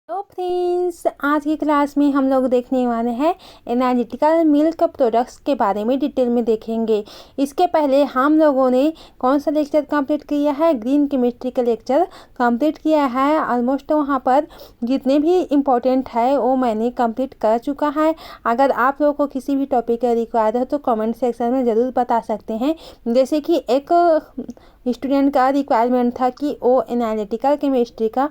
तो फ्रेंड्स, आज की क्लास में हम लोग देखने वाले हैं एनालिटिकल मिल्क प्रोडक्ट्स के बारे में डिटेल में देखेंगे। इसके पहले हम लोगों ने कौन सा लेक्चर कंप्लीट किया है, ग्रीन केमिस्ट्री का लेक्चर कंप्लीट किया है। ऑलमोस्ट वहाँ पर जितने भी इम्पोर्टेंट है वो मैंने कंप्लीट कर चुका है। अगर आप लोगों को किसी भी टॉपिक का रिक्वायर्ड हो तो कमेंट सेक्शन में ज़रूर बता सकते हैं। जैसे कि एक स्टूडेंट का रिक्वायरमेंट था कि वो एनालिटिकल केमिस्ट्री का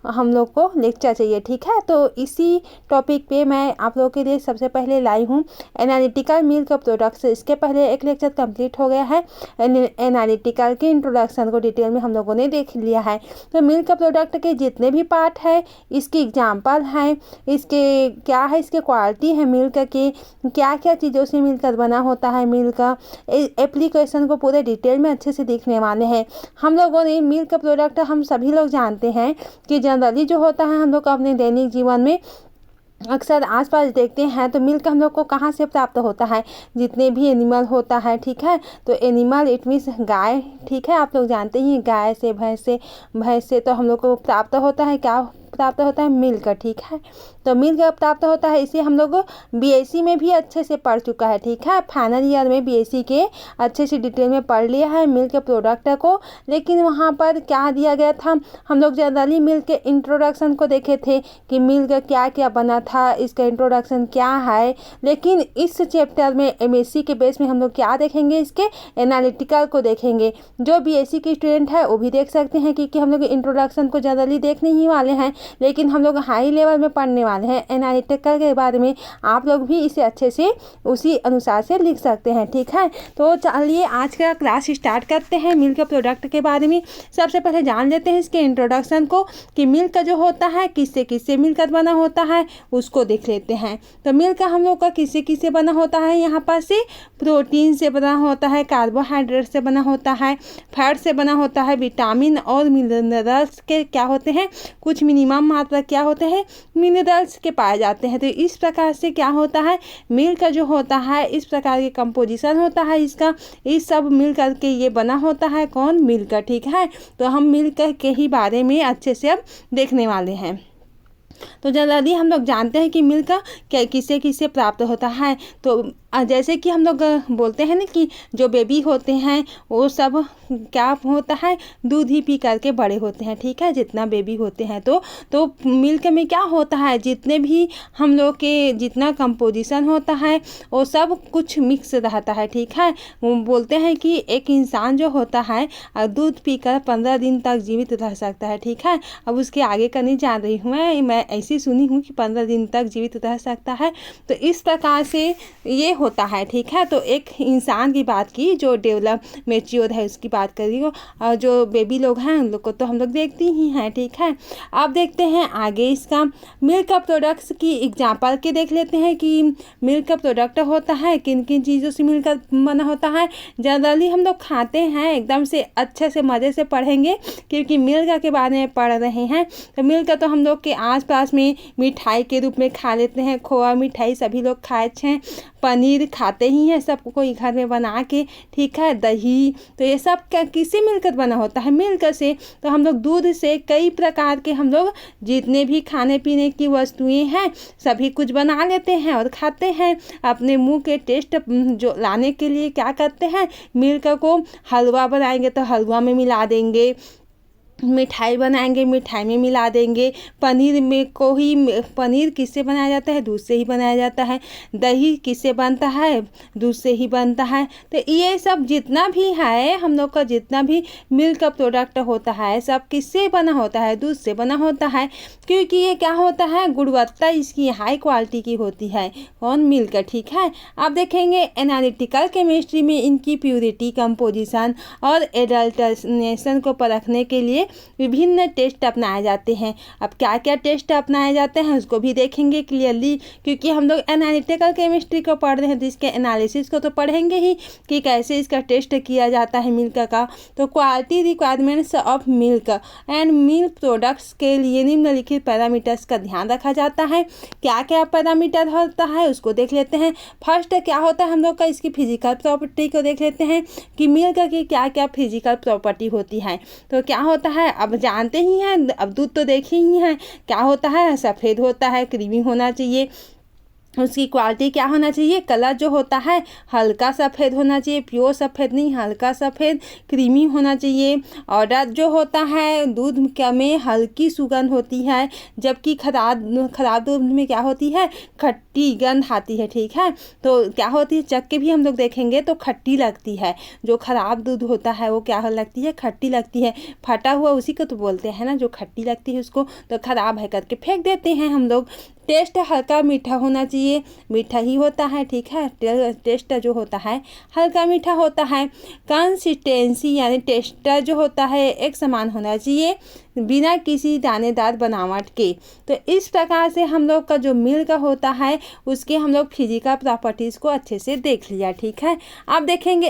हम लोग को लेक्चर चाहिए, ठीक है। तो इसी टॉपिक पे मैं आप लोगों के लिए सबसे पहले लाई हूँ एनालिटिकल मिल्क प्रोडक्ट्स। इसके पहले एक लेक्चर कंप्लीट हो गया है। एनालिटिकल के इंट्रोडक्शन को डिटेल में हम लोगों ने देख लिया है। तो मिल्क प्रोडक्ट के जितने भी पार्ट है, इसकी एग्जाम्पल है, इसके क्या है, इसके क्वालिटी है, मिल्क के क्या क्या चीज़ों से मिलकर बना होता है, मिल्क का एप्लीकेशन को पूरे डिटेल में अच्छे से देखने वाले हैं। हम लोगों ने मिल्क प्रोडक्ट हम सभी लोग जानते हैं कि जनरली जो होता है हम लोग अपने दैनिक जीवन में अक्सर आसपास देखते हैं। तो मिल्क हम लोग को कहाँ से प्राप्त होता है, जितने भी एनिमल होता है, ठीक है। तो एनिमल इट मीन्स गाय, ठीक है। आप लोग जानते ही गाय से भैंस से तो हम लोग को प्राप्त होता है, क्या प्राप्त होता है, मिल्क, ठीक है। तो मिल्क प्राप्त होता है, इसे हम लोग बीएससी में भी अच्छे से पढ़ चुका है, ठीक है। फाइनल ईयर में बीएससी के अच्छे से डिटेल में पढ़ लिया है मिल्क प्रोडक्ट को। लेकिन वहाँ पर क्या दिया गया था, हम लोग जनरली मिल्क के इंट्रोडक्शन को देखे थे कि मिल्क क्या क्या बना था, इसका इंट्रोडक्शन क्या है। लेकिन इस चैप्टर में एमएससी के बेस में हम लोग क्या देखेंगे, इसके एनालिटिकल को देखेंगे। जो बीएससी के स्टूडेंट है वो भी देख सकते हैं, क्योंकि हम लोग इंट्रोडक्शन को जनरली देखने ही वाले हैं, लेकिन हम लोग हाई लेवल में पढ़ने वाले हैं एनालिटिकल के बारे में। आप लोग भी इसे अच्छे से उसी अनुसार से लिख सकते हैं, ठीक है। तो चलिए आज का क्लास स्टार्ट करते हैं मिल्क प्रोडक्ट के बारे में। सबसे पहले जान लेते हैं इसके इंट्रोडक्शन को कि मिल्क जो होता है किससे किससे मिलकर बना होता है, उसको देख लेते हैं। तो मिल्क हम लोग का किससे किससे बना होता है, यहाँ पर से प्रोटीन से बना होता है, कार्बोहाइड्रेट से बना होता है, फैट से बना होता है, विटामिन और मिनरल्स के क्या होते हैं, कुछ मिनिमम मात्रा क्या होते हैं, मिनरल्स के पाए जाते हैं। तो इस प्रकार से क्या होता है, मिल्क जो होता है इस प्रकार के कंपोजिशन होता है इसका, इस सब मिल करके ये बना होता है कौन, मिल्क, ठीक है। तो हम मिल्क के ही बारे में अच्छे से अब देखने वाले हैं। तो जनरली हम लोग जानते हैं कि मिल्क किससे किससे प्राप्त होता है। तो जैसे कि हम लोग बोलते हैं ना कि जो बेबी होते हैं वो सब क्या होता है, दूध ही पी करके बड़े होते हैं, ठीक है। जितना बेबी होते हैं तो मिल्क में क्या होता है, जितने भी हम लोग के जितना कंपोजिशन होता है वो सब कुछ मिक्स रहता है, ठीक है। वो बोलते हैं कि एक इंसान जो होता है दूध पीकर 15 दिन तक जीवित रह सकता है, ठीक है। अब उसके आगे का नहीं जान रही हूँ मैं ऐसी सुनी हूँ कि 15 दिन तक जीवित रह सकता है। तो इस प्रकार से ये होता है, ठीक है। तो एक इंसान की बात की जो डेवलप मेच्योर है उसकी बात कर रही हो, और जो बेबी लोग हैं उन लोग को तो हम लोग देखते ही हैं, ठीक है। अब देखते हैं आगे इसका मिल्क प्रोडक्ट्स की एग्जांपल के देख लेते हैं कि मिल्क प्रोडक्ट होता है किन किन चीज़ों से मिलकर बना होता है। जनरली हम लोग खाते हैं, एकदम से अच्छे से मज़े से पढ़ेंगे क्योंकि मिल्क के बारे में पढ़ रहे हैं। तो मिल्क तो हम लोग के आसपास में मिठाई के रूप में खा लेते हैं, खोआ मिठाई सभी लोग खाए हैं, पनीर खाते ही हैं सब कोई घर में बना के, ठीक है, दही। तो ये सब किससे मिलकर बना होता है, मिल्क से। तो हम लोग दूध से कई प्रकार के हम लोग जितने भी खाने पीने की वस्तुएं हैं सभी कुछ बना लेते हैं और खाते हैं। अपने मुंह के टेस्ट जो लाने के लिए क्या करते हैं, मिल्क को हलवा बनाएंगे तो हलवा में मिला देंगे, मिठाई बनाएंगे मिठाई में मिला देंगे, पनीर में को ही पनीर किससे बनाया जाता है, दूध से ही बनाया जाता है, दही किससे बनता है, दूध से ही बनता है। तो ये सब जितना भी है हम लोग का जितना भी मिल्क प्रोडक्ट होता है सब किससे बना होता है, दूध से बना होता है। क्योंकि ये क्या होता है, गुणवत्ता इसकी हाई क्वालिटी की होती है कौन, मिल्क, ठीक है। अब देखेंगे एनालिटिकल केमिस्ट्री में इनकी प्यूरिटी, कंपोजिशन और एडल्टरेशन को परखने के लिए विभिन्न टेस्ट अपनाए जाते हैं। अब क्या क्या टेस्ट अपनाए जाते हैं उसको भी देखेंगे क्लियरली, क्योंकि हम लोग एनालिटिकल केमिस्ट्री को पढ़ रहे हैं तो इसके एनालिसिस को तो पढ़ेंगे ही कि कैसे इसका टेस्ट किया जाता है मिल्क का। तो quality requirements of milk and milk products के लिए निम्नलिखित पैरामीटर्स का ध्यान रखा जाता है। क्या क्या पैरामीटर होता है उसको देख लेते हैं। फर्स्ट क्या होता है हम लोग का, इसकी फिजिकल प्रॉपर्टी को देख लेते हैं कि मिल्क की क्या क्या फिजिकल प्रॉपर्टी होती है। तो क्या होता है, अब जानते ही हैं, अब दूध तो देखे ही हैं क्या होता है, सफ़ेद होता है, क्रीमी होना चाहिए। उसकी क्वालिटी क्या होना चाहिए, कलर जो होता है हल्का सफ़ेद होना चाहिए, प्योर सफ़ेद नहीं, हल्का सफ़ेद क्रीमी होना चाहिए। और जो होता है दूध में हल्की सुगंध होती है, जबकि खराब दूध में क्या होती है, खट्टी गंध आती है। ठीक है, तो क्या होती है, चख के भी हम लोग देखेंगे तो खट्टी लगती है। जो ख़राब दूध होता है वो क्या लगती है, खट्टी लगती है। फटा हुआ उसी को तो बोलते हैं ना, जो खट्टी लगती है उसको तो ख़राब है करके फेंक देते हैं हम लोग। टेस्ट हल्का मीठा होना चाहिए, मीठा ही होता है। ठीक है, टेस्ट जो होता है हल्का मीठा होता है। कंसिस्टेंसी यानी टेस्ट जो होता है एक समान होना चाहिए, बिना किसी दानेदार बनावट के। तो इस प्रकार से हम लोग का जो मिल्क होता है उसके हम लोग फिजिकल प्रॉपर्टीज़ को अच्छे से देख लिया। ठीक है, अब देखेंगे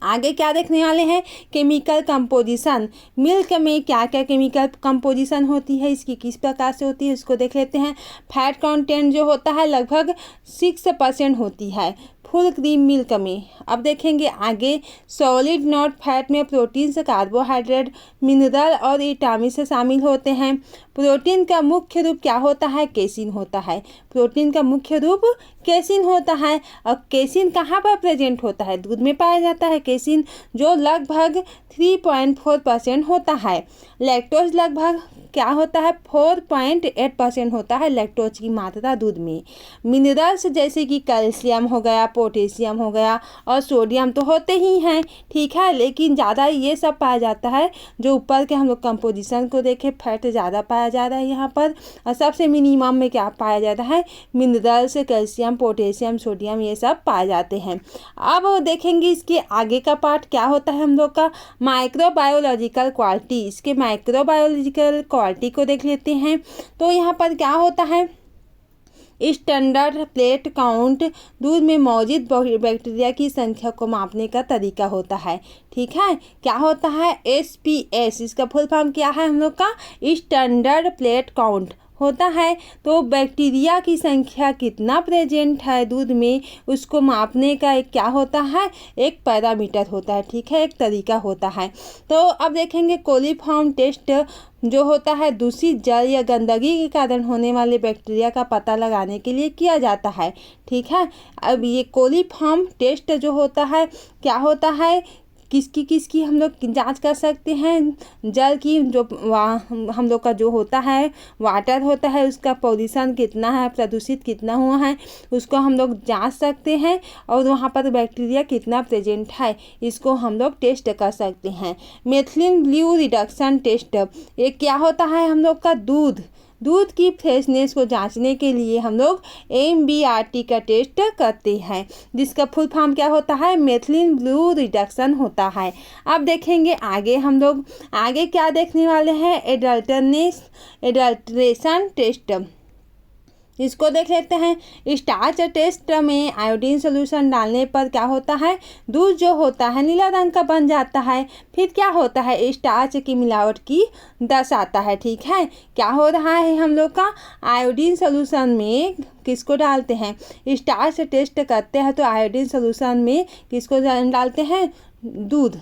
आगे क्या देखने वाले हैं, केमिकल कंपोजिशन। मिल्क में क्या क्या केमिकल कंपोजिशन होती है, इसकी किस प्रकार से होती है उसको देख लेते हैं। फैट कंटेंट जो होता है लगभग 6% होती है फुल क्रीम मिल्क में। अब देखेंगे आगे, सॉलिड नॉट फैट में प्रोटीन से कार्बोहाइड्रेट, मिनरल और विटामिन से शामिल होते हैं। प्रोटीन का मुख्य रूप क्या होता है, केसिन होता है। प्रोटीन का मुख्य रूप केसिन होता है। और केसिन कहाँ पर प्रेजेंट होता है, दूध में पाया जाता है केसिन, जो लगभग 3.4% होता है। लैक्टोज लगभग क्या होता है, 4.8% होता है लैक्टोज की मात्रा दूध में। मिनरल्स जैसे कि कैल्शियम हो गया, पोटेशियम हो गया और सोडियम तो होते ही हैं। ठीक है, लेकिन ज़्यादा ये सब पाया जाता है, जो ऊपर के हम लोग कंपोजिशन को देखें फैट ज़्यादा पाया जा रहा है यहाँ पर। और सबसे मिनिमम में क्या पाया जाता है, मिनरल्स, कैल्शियम, पोटेशियम, सोडियम ये सब पाए जाते हैं। अब देखेंगे इसके आगे का पार्ट क्या होता है हम लोग का, माइक्रोबायोलॉजिकल क्वालिटी। इसके माइक्रोबायोलॉजिकल क्वालिटी को देख लेते हैं। तो यहाँ पर क्या होता है, स्टैंडर्ड प्लेट काउंट दूध में मौजूद बैक्टीरिया की संख्या को मापने का तरीका होता है। ठीक है, क्या होता है, SPS, इसका फुल फॉर्म क्या है हम लोग का, स्टैंडर्ड प्लेट काउंट होता है। तो बैक्टीरिया की संख्या कितना प्रेजेंट है दूध में उसको मापने का एक क्या होता है, एक पैरामीटर होता है। ठीक है, एक तरीका होता है। तो अब देखेंगे कोलीफॉर्म टेस्ट जो होता है दूषित जल या गंदगी के कारण होने वाले बैक्टीरिया का पता लगाने के लिए किया जाता है। ठीक है, अब ये कोलीफॉर्म टेस्ट जो होता है क्या होता है, किसकी हम लोग जांच कर सकते हैं, जल की, जो हम लोग का जो होता है वाटर होता है उसका पॉल्यूशन कितना है, प्रदूषित कितना हुआ है उसको हम लोग जांच सकते हैं। और वहाँ पर बैक्टीरिया कितना प्रेजेंट है इसको हम लोग टेस्ट कर सकते हैं। मेथिलीन ब्लू रिडक्शन टेस्ट, ये क्या होता है हम लोग का, दूध की फ्रेशनेस को जांचने के लिए हम लोग MBRT का टेस्ट करते हैं, जिसका फुल फॉर्म क्या होता है, मेथिलीन ब्लू रिडक्शन होता है। अब देखेंगे आगे हम लोग आगे क्या देखने वाले हैं, एडल्ट्रेशन टेस्ट। इसको देख लेते हैं। स्टार्च टेस्ट में आयोडीन सोल्यूशन डालने पर क्या होता है, दूध जो होता है नीला रंग का बन जाता है। फिर क्या होता है, स्टार्च की मिलावट की दर्शाता है। ठीक है, क्या हो रहा है हम लोग का, आयोडीन सोल्यूशन में किसको डालते हैं, स्टार्च टेस्ट करते हैं तो आयोडीन सोल्यूशन में किसको डालते हैं, दूध,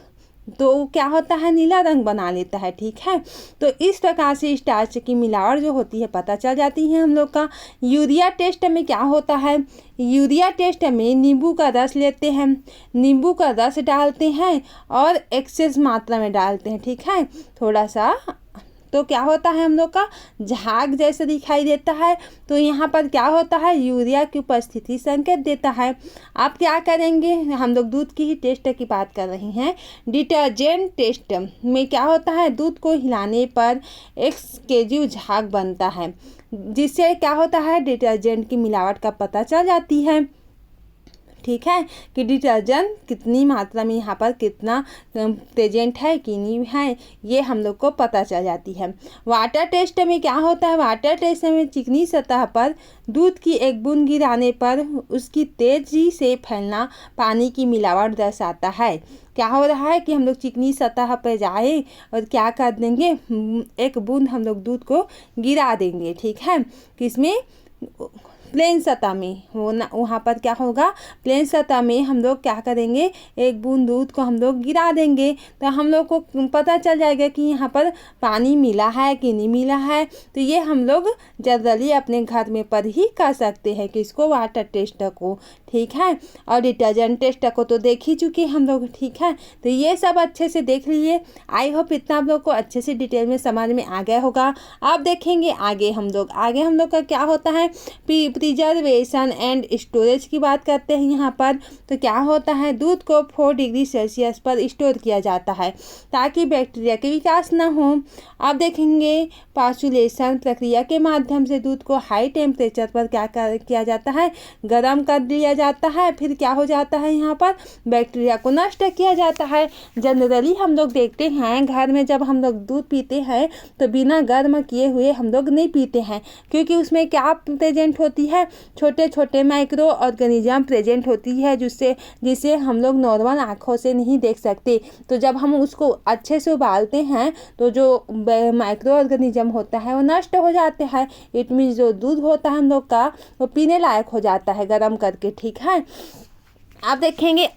तो क्या होता है, नीला रंग बना लेता है। ठीक है, तो इस प्रकार से स्टार्च की मिलावट जो होती है पता चल जाती है हम लोग का। यूरिया टेस्ट में क्या होता है, यूरिया टेस्ट में नींबू का रस लेते हैं, नींबू का रस डालते हैं और एक्सेस मात्रा में डालते हैं। ठीक है, थोड़ा सा, तो क्या होता है हम लोग का झाग जैसे दिखाई देता है। तो यहाँ पर क्या होता है, यूरिया की उपस्थिति संकेत देता है। अब क्या करेंगे, हम लोग दूध की ही टेस्ट की बात कर रहे हैं। डिटर्जेंट टेस्ट में क्या होता है, दूध को हिलाने पर एक्सक्लूसिव झाग बनता है, जिससे क्या होता है, डिटर्जेंट की मिलावट का पता चल जाती है। ठीक है, कि डिटर्जेंट कितनी मात्रा में यहाँ पर कितना प्रेजेंट है कि नहीं है, ये हम लोग को पता चल जाती है। वाटर टेस्ट में क्या होता है, वाटर टेस्ट में चिकनी सतह पर दूध की एक बूंद गिराने पर उसकी तेजी से फैलना पानी की मिलावट दर्शाता है। क्या हो रहा है कि हम लोग चिकनी सतह पर जाए और क्या कर देंगे, एक बूंद हम लोग दूध को गिरा देंगे। ठीक है, किसमें, प्लेन सतह में वो ना, वहाँ पर क्या होगा, प्लेन सतह में हम लोग क्या करेंगे, एक बूंद दूध को हम लोग गिरा देंगे तो हम लोग को पता चल जाएगा कि यहाँ पर पानी मिला है कि नहीं मिला है। तो ये हम लोग जनरली अपने घर में पर ही कर सकते हैं कि इसको वाटर टेस्ट को, ठीक है। और डिटर्जेंट टेस्ट को तो देख ही चुके हम लोग, ठीक है। तो ये सब अच्छे से देख लीजिए। आई होप इतना आप लोग को अच्छे से डिटेल में समझ में आ गया होगा। अब देखेंगे आगे हम लोग का क्या होता है, प्रिजर्वेशन एंड स्टोरेज की बात करते हैं यहाँ पर। तो क्या होता है, दूध को 4 डिग्री सेल्सियस पर स्टोर किया जाता है ताकि बैक्टीरिया के विकास ना हो। अब देखेंगे पास्चुरेशन प्रक्रिया के माध्यम से दूध को हाई टेम्परेचर पर किया जाता है, गर्म कर दिया जाता है। फिर क्या हो जाता है, यहाँ पर बैक्टीरिया को नष्ट किया जाता है। जनरली हम लोग देखते हैं घर में जब हम लोग दूध पीते हैं तो बिना गर्म किए हुए हम लोग नहीं पीते हैं, क्योंकि उसमें क्या प्रेजेंट होती है, छोटे छोटे माइक्रो ऑर्गेनिज्म प्रेजेंट होती है जिसे हम लोग नॉर्मल आँखों से नहीं देख सकते। तो जब हम उसको अच्छे से उबालते हैं तो जो माइक्रो ऑर्गेनिज्म होता है वो नष्ट हो जाते हैं। इट मीन्स जो दूध होता है हम लोग का वो पीने लायक हो जाता है गर्म करके, ठीक है। अब देखेंगे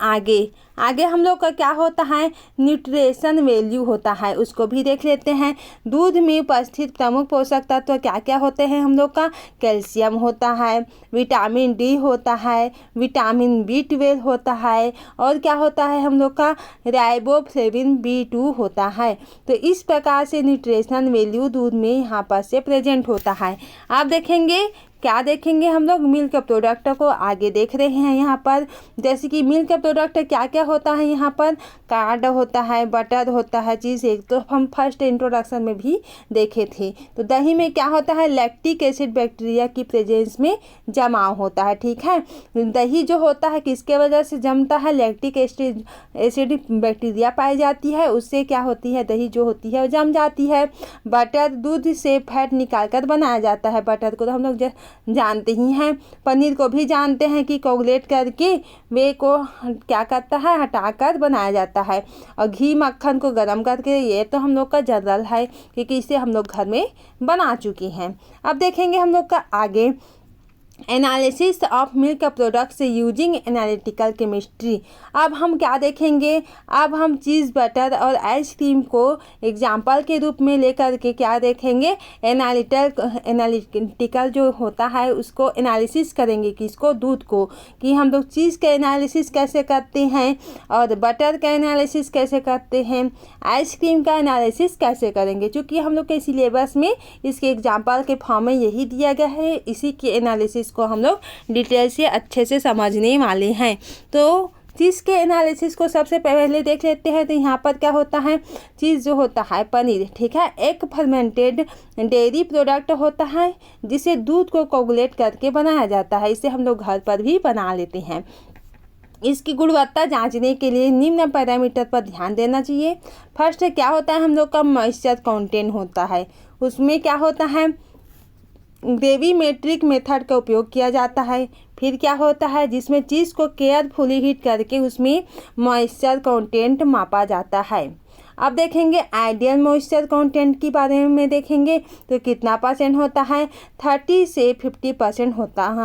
आगे हम लोग का क्या होता है, न्यूट्रिशन वैल्यू होता है, उसको भी देख लेते हैं। दूध में उपस्थित प्रमुख पोषक तत्व क्या क्या होते हैं हम लोग का, कैल्शियम होता है, विटामिन डी होता है, विटामिन B12 होता है, और क्या होता है हम लोग का, राइबोफ्लेविन B2 होता है। तो इस प्रकार से न्यूट्रिशन वैल्यू दूध में यहाँ पर से प्रेजेंट होता है। आप देखेंगे क्या देखेंगे हम लोग, मिल्क प्रोडक्ट को आगे देख रहे हैं यहाँ पर। जैसे कि मिल्क प्रोडक्ट क्या क्या होता है यहाँ पर, कर्ड होता है, बटर होता है, चीज़ एक तो हम फर्स्ट इंट्रोडक्शन में भी देखे थे। तो दही में क्या होता है, लैक्टिक एसिड बैक्टीरिया की प्रेजेंस में जमाव होता है, ठीक है। दही जो होता है किसके वजह से जमता है, लैक्टिक एसिड बैक्टीरिया पाई जाती है, उससे क्या होती है, दही जो होती है वो जम जाती है। बटर दूध से फैट निकाल कर बनाया जाता है, बटर को तो हम लोग जानते ही हैं। पनीर को भी जानते हैं कि कोगुलेट करके वे को क्या करता है, हटाकर बनाया जाता है। और घी मक्खन को गर्म करके, ये तो हम लोग का जनरल है क्योंकि इसे हम लोग घर में बना चुके हैं। अब देखेंगे हम लोग का आगे, analysis of milk products using analytical chemistry. अब हम क्या देखेंगे, अब हम चीज़ बटर और आइसक्रीम को एग्जाम्पल के रूप में लेकर के क्या देखेंगे, एनालिटिकल जो होता है उसको एनालिसिस करेंगे, किसको, दूध को, कि हम लोग चीज़ का एनालिसिस कैसे करते हैं और बटर का एनालिसिस कैसे करते हैं, आइसक्रीम का एनालिसिस कैसे करेंगे। चूँकि हम लोग के सिलेबस में इसके एग्जाम्पल के फॉर्म में यही दिया गया है, इसी के एनालिसिस को हम लोग डिटेल से अच्छे से समझने वाले हैं। तो चीज़ के एनालिसिस को सबसे पहले देख लेते हैं। तो यहाँ पर क्या होता है, चीज़ जो होता है पनीर, ठीक है, एक फर्मेंटेड डेयरी प्रोडक्ट होता है जिसे दूध को कोगुलेट करके बनाया जाता है। इसे हम लोग घर पर भी बना लेते हैं। इसकी गुणवत्ता जांचने के लिए निम्न पैरामीटर पर ध्यान देना चाहिए। फर्स्ट क्या होता है, हम लोग का मॉइस्चर कंटेंट होता है, उसमें क्या होता है, ग्रेविमेट्रिक मेथड का उपयोग किया जाता है। फिर क्या होता है, जिसमें चीज़ को केयरफुली हीट करके उसमें मॉइस्चर कंटेंट मापा जाता है। अब देखेंगे आइडियल मॉइस्चर कंटेंट के बारे में देखेंगे तो कितना परसेंट होता है, 30 से 50%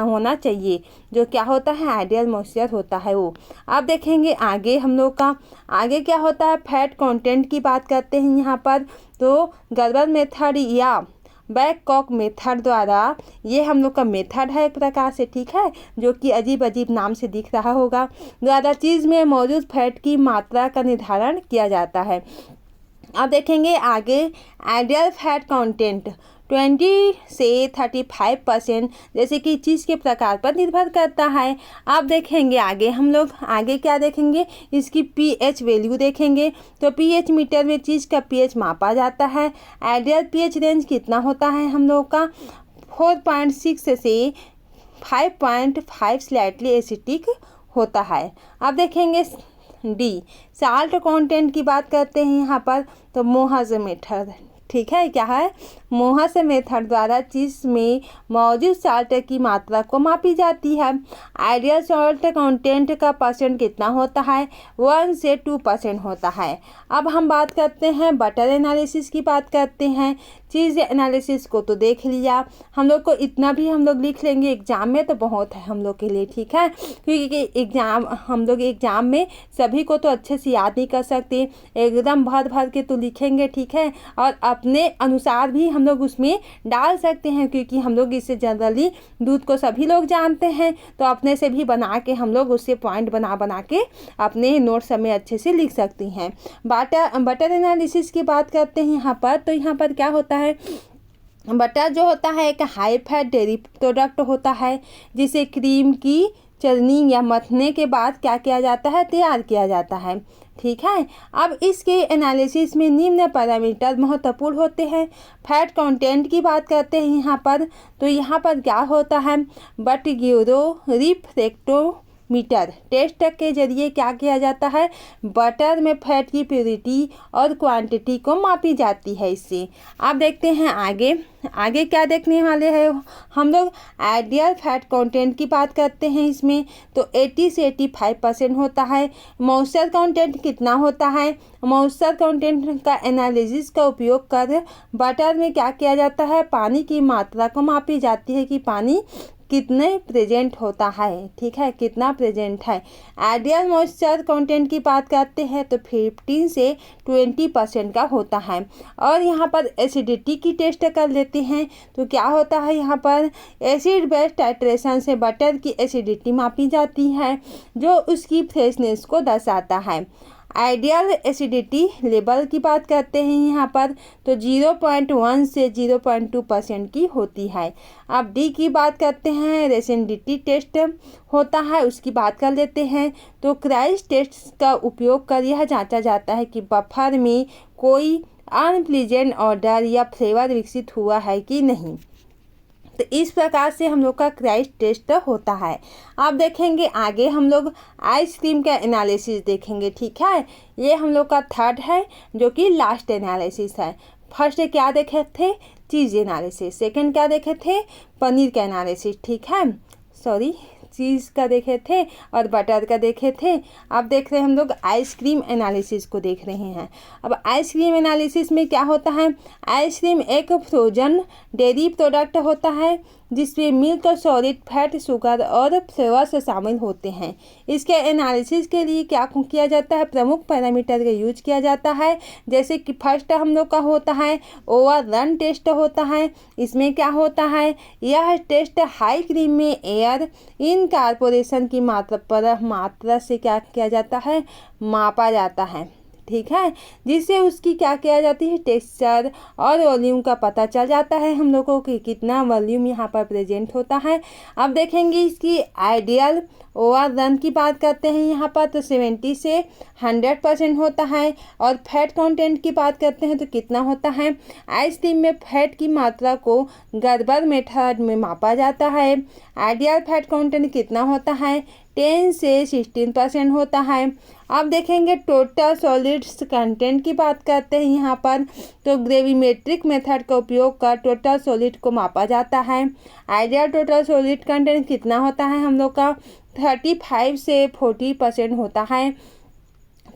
होना चाहिए, जो क्या होता है आइडियल मॉइस्चर होता है वो। अब देखेंगे आगे हम लोग का, आगे क्या होता है, फैट कंटेंट की बात करते हैं यहाँ पर। तो गर्बर मेथड या बैककॉक मेथड द्वारा, ये हम लोग का मेथड है एक प्रकार से, ठीक है, जो कि अजीब अजीब नाम से दिख रहा होगा, द्वारा चीज़ में मौजूद फैट की मात्रा का निर्धारण किया जाता है। अब देखेंगे आगे, आइडियल फैट कंटेंट 20 से 35%, जैसे कि चीज़ के प्रकार पर निर्भर करता है। अब देखेंगे आगे हम लोग, आगे क्या देखेंगे, इसकी pH वैल्यू देखेंगे। तो pH मीटर में चीज़ का pH मापा जाता है। आइडियल pH रेंज कितना होता है हम लोग का, 4.6 से 5.5 स्लाइटली एसिटिक होता है। अब देखेंगे डी, साल्ट कंटेंट की बात करते हैं यहाँ पर। तो मोहज मेथड, ठीक है, क्या है, मोहस मेथड द्वारा चीज में मौजूद साल्ट की मात्रा को मापी जाती है। आइडियल सॉल्ट कंटेंट का परसेंट कितना होता है, 1 से 2% होता है। अब हम बात करते हैं बटर एनालिसिस की बात करते हैं। चीज़ एनालिसिस को तो देख लिया, हम लोग को इतना भी हम लोग लिख लेंगे एग्ज़ाम में तो बहुत है हम लोग के लिए, ठीक है, क्योंकि हम लोग एग्ज़ाम में सभी को तो अच्छे से याद नहीं कर सकते, एकदम भर भर के तो लिखेंगे, ठीक है, और अपने अनुसार भी हम लोग उसमें डाल सकते हैं, क्योंकि हम लोग इससे जनरली दूध को सभी लोग जानते हैं, तो अपने से भी बना के हम लोग उससे पॉइंट बना के अपने नोट्स में अच्छे से लिख सकती हैं। बटर एनालिसिस की बात करते हैं यहाँ पर, तो यहाँ पर क्या होता है, बटर जो होता है एक हाई फैट डेयरी प्रोडक्ट होता है, जिसे क्रीम की चलनी या मथने के बाद क्या किया जाता है, तैयार किया जाता है, ठीक है। अब इसके एनालिसिस में निम्न पैरामीटर महत्वपूर्ण होते हैं। फैट कंटेंट की बात करते हैं यहाँ पर, तो यहाँ पर क्या होता है, रिफ्रैक्टोमीटर टेस्ट के जरिए क्या किया जाता है, बटर में फैट की प्योरिटी और क्वांटिटी को मापी जाती है इससे। आप देखते हैं आगे क्या देखने वाले हैं हम लोग, आइडियल फैट कंटेंट की बात करते हैं इसमें, तो 80 से 85% होता है। मॉइस्चर कंटेंट कितना होता है, मॉइस्चर कंटेंट का एनालिसिस का उपयोग कर बटर में क्या किया जाता है, पानी की मात्रा को मापी जाती है कि पानी कितने प्रेजेंट होता है, ठीक है, कितना प्रेजेंट है। आइडियल मॉइस्चर कंटेंट की बात करते हैं तो 15 से 20% का होता है। और यहाँ पर एसिडिटी की टेस्ट कर लेते हैं, तो क्या होता है, यहाँ पर एसिड बेस्ड टाइट्रेशन से बटर की एसिडिटी मापी जाती है, जो उसकी फ्रेशनेस को दर्शाता है। आइडियल एसिडिटी लेवल की बात करते हैं यहाँ पर, तो 0.1 से 0.2% की होती है। अब डी की बात करते हैं, रेसिडिटी टेस्ट होता है, उसकी बात कर लेते हैं। तो क्राइस टेस्ट का उपयोग कर यह जांचा जाता है कि बफर में कोई अनप्लीजेंट ऑर्डर या फ्लेवर विकसित हुआ है कि नहीं। तो इस प्रकार से हम लोग का क्राइस टेस्ट होता है। आप देखेंगे आगे हम लोग आइसक्रीम का एनालिसिस देखेंगे, ठीक है, ये हम लोग का थर्ड है जो कि लास्ट एनालिसिस है। फर्स्ट क्या देखे थे, चीज़ एनालिसिस, सेकंड क्या देखे थे, पनीर का एनालिसिस, ठीक है, चीज़ का देखे थे और बटर का देखे थे। अब देख रहे हैं हम लोग आइसक्रीम एनालिसिस को देख रहे हैं। अब आइसक्रीम एनालिसिस में क्या होता है, आइसक्रीम एक फ्रोजन डेयरी प्रोडक्ट होता है जिसमें मिल्क, सॉलिड फैट, शुगर और फ्लेवर्स शामिल होते हैं। इसके एनालिसिस के लिए क्या किया जाता है, प्रमुख पैरामीटर का यूज किया जाता है, जैसे कि फर्स्ट हम लोग का होता है ओवर रन टेस्ट होता है। इसमें क्या होता है, यह टेस्ट हाई क्रीम में एयर इनकॉर्पोरेशन की मात्रा से क्या किया जाता है, मापा जाता है, ठीक है, जिससे उसकी क्या किया जाती है, टेक्सचर और वॉल्यूम का पता चल जाता है हम लोगों को कितना वॉल्यूम यहाँ पर प्रेजेंट होता है। अब देखेंगे इसकी आइडियल ओवर रन की बात करते हैं यहाँ पर, तो 70 से 100% होता है। और फैट कंटेंट की बात करते हैं तो कितना होता है, आइसक्रीम में फैट की मात्रा को गड़बड़ मेथड में मापा जाता है। आइडियल फैट कंटेंट कितना होता है, 10 से 16% होता है। अब देखेंगे टोटल सॉलिड्स कंटेंट की बात करते हैं यहाँ पर, तो ग्रेविमेट्रिक मेथड का उपयोग कर टोटल सॉलिड को मापा जाता है। आइडियल टोटल सॉलिड कंटेंट कितना होता है हम लोग का, 35 से 40% होता है।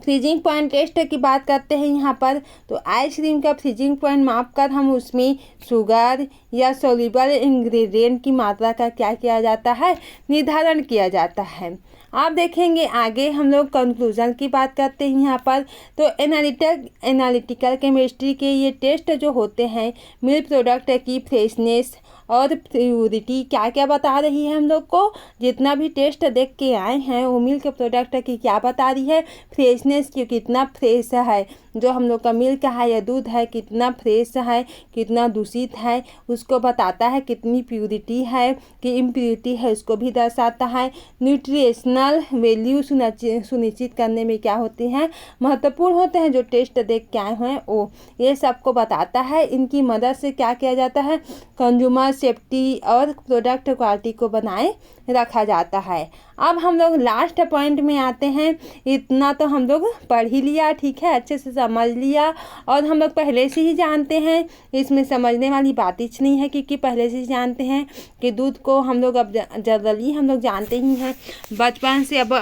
फ्रीजिंग पॉइंट टेस्ट की बात करते हैं यहाँ पर, तो आइसक्रीम का फ्रीजिंग पॉइंट माप कर हम उसमें शुगर या सोल्यूबल इंग्रेडिएंट की मात्रा का क्या किया जाता है, निर्धारण किया जाता है। आप देखेंगे आगे हम लोग कंक्लूजन की बात करते हैं यहाँ पर, तो एनालिटिकल केमिस्ट्री के ये टेस्ट जो होते हैं मिल्क प्रोडक्ट की फ्रेशनेस और प्योरिटी क्या क्या बता रही है हम लोग को, जितना भी टेस्ट देख के आए हैं वो मिल्क प्रोडक्ट की क्या बता रही है, फ्रेशनेस की, कितना फ्रेश है जो हम लोग का मिल्क है या दूध है, कितना फ्रेश है, कितना दूषित है उसको बताता है, कितनी प्योरिटी है कि इम्प्योरिटी है उसको भी दर्शाता है। न्यूट्रिशनल वैल्यू सुनिश्चित करने में क्या होते हैं, महत्वपूर्ण होते हैं, जो टेस्ट देख के आए हैं वो ये सबको बताता है। इनकी मदद से क्या किया जाता है, कंज्यूमर्स सेफ्टी और प्रोडक्ट क्वालिटी को बनाए रखा जाता है। अब हम लोग लास्ट पॉइंट में आते हैं। इतना तो हम लोग पढ़ ही लिया, ठीक है, अच्छे से समझ लिया और हम लोग पहले से ही जानते हैं, इसमें समझने वाली बात ही नहीं है, क्योंकि पहले से ही जानते हैं कि दूध को हम लोग अब जनरली हम लोग जानते ही हैं, बचपन से अब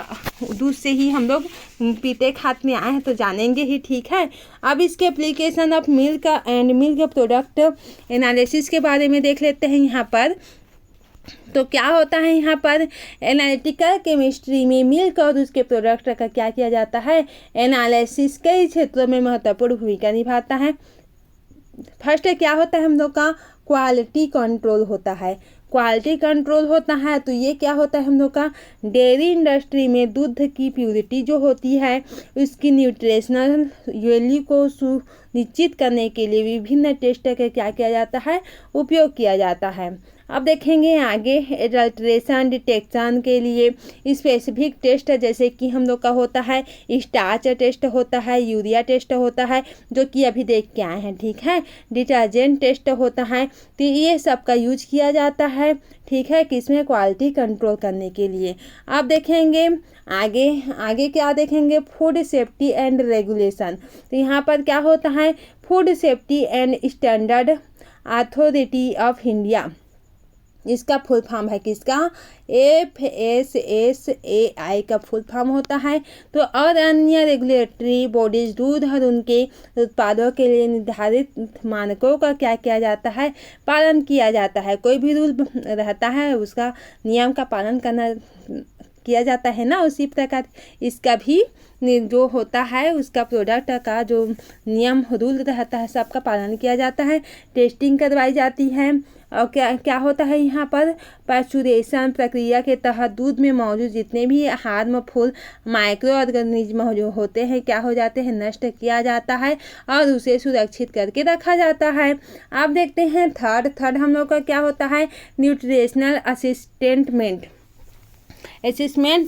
दूध से ही हम लोग पीते खाते आए हैं तो जानेंगे ही, ठीक है। अब इसके application of milk and milk product analysis के बारे में देख लेते हैं यहाँ पर। तो क्या होता है यहाँ पर, एनालिटिकल केमिस्ट्री में मिल्क और उसके प्रोडक्ट का क्या किया जाता है, एनालिसिस कई क्षेत्रों में महत्वपूर्ण भूमिका निभाता है। फर्स्ट क्या होता है हम लोग का, क्वालिटी कंट्रोल होता है। क्वालिटी कंट्रोल होता है तो ये क्या होता है हम लोग का, डेयरी इंडस्ट्री में दूध की प्योरिटी जो होती है उसकी न्यूट्रिशनल वैल्यू को सुनिश्चित करने के लिए विभिन्न टेस्ट का क्या किया जाता है, उपयोग किया जाता है। अब देखेंगे आगे एडल्ट्रेशन डिटेक्शन के लिए स्पेसिफिक टेस्ट, जैसे कि हम लोग का होता है स्टार्च टेस्ट होता है, यूरिया टेस्ट होता है जो कि अभी देख के आए हैं, ठीक है, डिटर्जेंट टेस्ट होता है। तो ये सब का यूज किया जाता है, ठीक है, किसमें, क्वालिटी कंट्रोल करने के लिए। अब देखेंगे आगे क्या देखेंगे, फूड सेफ्टी एंड रेगुलेशन। तो यहाँ पर क्या होता है, food safety and standard authority of India, इसका फुल फॉर्म है किसका, FSSAI का फुल फॉर्म होता है। तो और अन्य रेगुलेटरी बॉडीज दूध और उनके उत्पादों के लिए निर्धारित मानकों का क्या किया जाता है, पालन किया जाता है। कोई भी रूल रहता है उसका नियम का पालन करना किया जाता है ना, उसी प्रकार इसका भी जो होता है उसका प्रोडक्ट का जो नियम रूल रहता है सबका पालन किया जाता है, टेस्टिंग करवाई जाती है। और क्या होता है यहाँ पर, पैस्चुरेशन प्रक्रिया के तहत दूध में मौजूद जितने भी हार्मफुल माइक्रो ऑर्गेनिज्म जो होते हैं क्या हो जाते हैं, नष्ट किया जाता है और उसे सुरक्षित करके रखा जाता है। आप देखते हैं थर्ड हम लोग का क्या होता है, न्यूट्रिशनल असेसमेंट।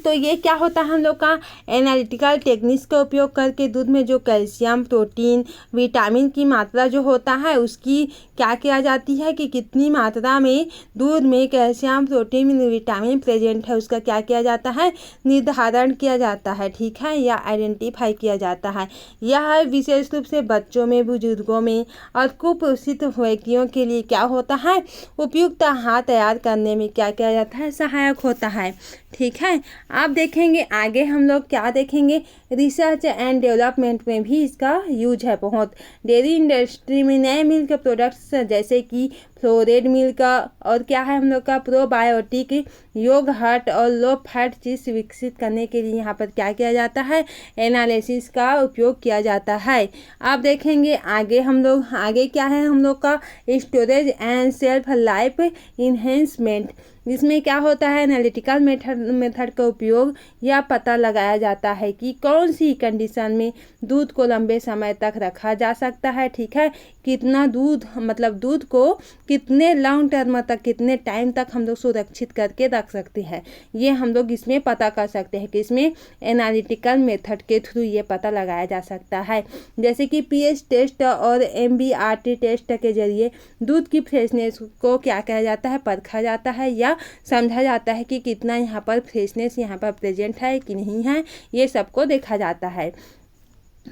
तो ये क्या होता है हम लोग का, एनालिटिकल टेक्निक्स का उपयोग करके दूध में जो कैल्शियम प्रोटीन विटामिन की मात्रा जो होता है उसकी क्या किया जाती है कि कितनी मात्रा में दूध में कैल्शियम प्रोटीन विटामिन प्रेजेंट है उसका क्या किया जाता है, निर्धारण किया जाता है, ठीक है, या आइडेंटिफाई किया जाता है। यह विशेष रूप से बच्चों में, बुजुर्गों में और कुपोषित व्यक्तियों के लिए क्या होता है, उपयुक्त आहार तैयार करने में क्या किया जाता है, सहायक होता है, ठीक है। आप देखेंगे आगे हम लोग क्या देखेंगे, रिसर्च एंड डेवलपमेंट में भी इसका यूज है बहुत। डेयरी इंडस्ट्री में नए मिल्क प्रोडक्ट्स जैसे कि फ्लोरेड मिल्क और क्या है हम लोग का, प्रोबायोटिक योगर्ट और लो फैट चीज़ विकसित करने के लिए यहाँ पर क्या किया जाता है, एनालिसिस का उपयोग किया जाता है। आप देखेंगे आगे क्या है हम लोग का, storage and self life enhancement. इसमें क्या होता है, एनालिटिकल मेथड का उपयोग यह पता लगाया जाता है कि कौन सी कंडीशन में दूध को लंबे समय तक रखा जा सकता है, ठीक है, कितना दूध मतलब दूध को कितने लॉन्ग टर्म तक कितने टाइम तक हम लोग सुरक्षित करके रख सकते हैं, ये हम लोग इसमें पता कर सकते हैं कि इसमें एनालिटिकल मेथड के थ्रू ये पता लगाया जा सकता है। जैसे कि पीएच टेस्ट और MBRT टेस्ट के जरिए दूध की फ्रेशनेस को क्या कहा जाता है, परखा जाता है या समझा जाता है कि कितना यहाँ पर फ्रेशनेस यहाँ पर प्रेजेंट है कि नहीं है, ये सबको देखा जाता है।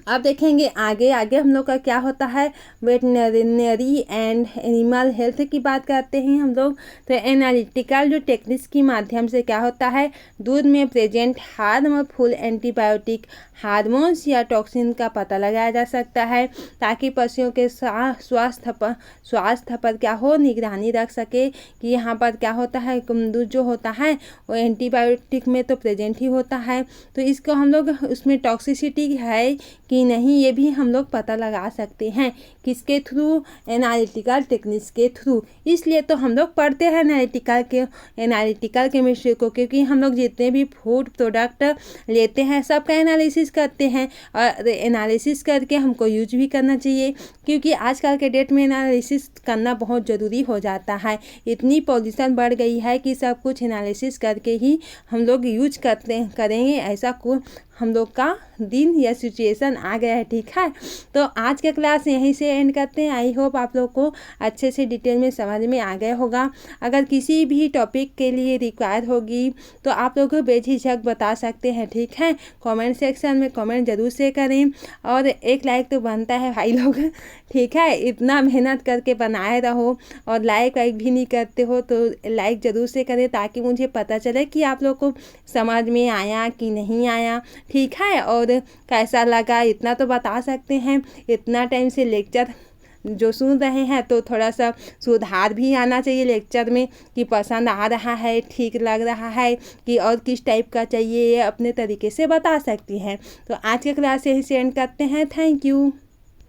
अब देखेंगे आगे हम लोग का क्या होता है, वेटनरी एंड एनिमल हेल्थ की बात करते हैं हम लोग। तो एनालिटिकल जो टेक्निक्स के माध्यम से क्या होता है, दूध में प्रेजेंट हार्मफुल एंटीबायोटिक हार्मोन्स या टॉक्सिन का पता लगाया जा सकता है ताकि पशुओं के स्वास्थ्य पर क्या हो, निगरानी रख सके कि यहाँ पर क्या होता है, दूध जो होता है वो एंटीबायोटिक में तो प्रेजेंट ही होता है, तो इसको हम लोग उसमें टॉक्सिसिटी है कि नहीं ये भी हम लोग पता लगा सकते हैं, किसके थ्रू, एनालिटिकल टेक्निक्स के थ्रू। इसलिए तो हम लोग पढ़ते हैं एनालिटिकल केमिस्ट्री को, क्योंकि हम लोग जितने भी फूड प्रोडक्ट लेते हैं सबका एनालिसिस करते हैं और एनालिसिस करके हमको यूज भी करना चाहिए, क्योंकि आजकल के डेट में एनालिसिस करना बहुत ज़रूरी हो जाता है। इतनी पॉल्यूशन बढ़ गई है कि सब कुछ एनालिसिस करके ही हम लोग यूज करेंगे, ऐसा हम लोग का दिन या सिचुएशन आ गया है। ठीक है, तो आज का क्लास यहीं से एंड करते हैं। आई होप आप लोग को अच्छे से डिटेल में समझ में आ गया होगा। अगर किसी भी टॉपिक के लिए रिक्वायर होगी तो आप लोग को बेझिझक बता सकते हैं। ठीक है, कमेंट सेक्शन में कमेंट ज़रूर से करें और एक लाइक तो बनता है भाई लोग। ठीक है, इतना मेहनत करके बनाए रहो और लाइक भी नहीं करते हो तो लाइक ज़रूर से करें ताकि मुझे पता चले कि आप लोग को समझ में आया कि नहीं आया। ठीक है, और कैसा लगा इतना तो बता सकते हैं। इतना टाइम से लेक्चर जो सुन रहे हैं तो थोड़ा सा सुधार भी आना चाहिए लेक्चर में कि पसंद आ रहा है, ठीक लग रहा है कि और किस टाइप का चाहिए, ये अपने तरीके से बता सकती हैं। तो आज के क्लास यहीं से एंड करते हैं। Thank you.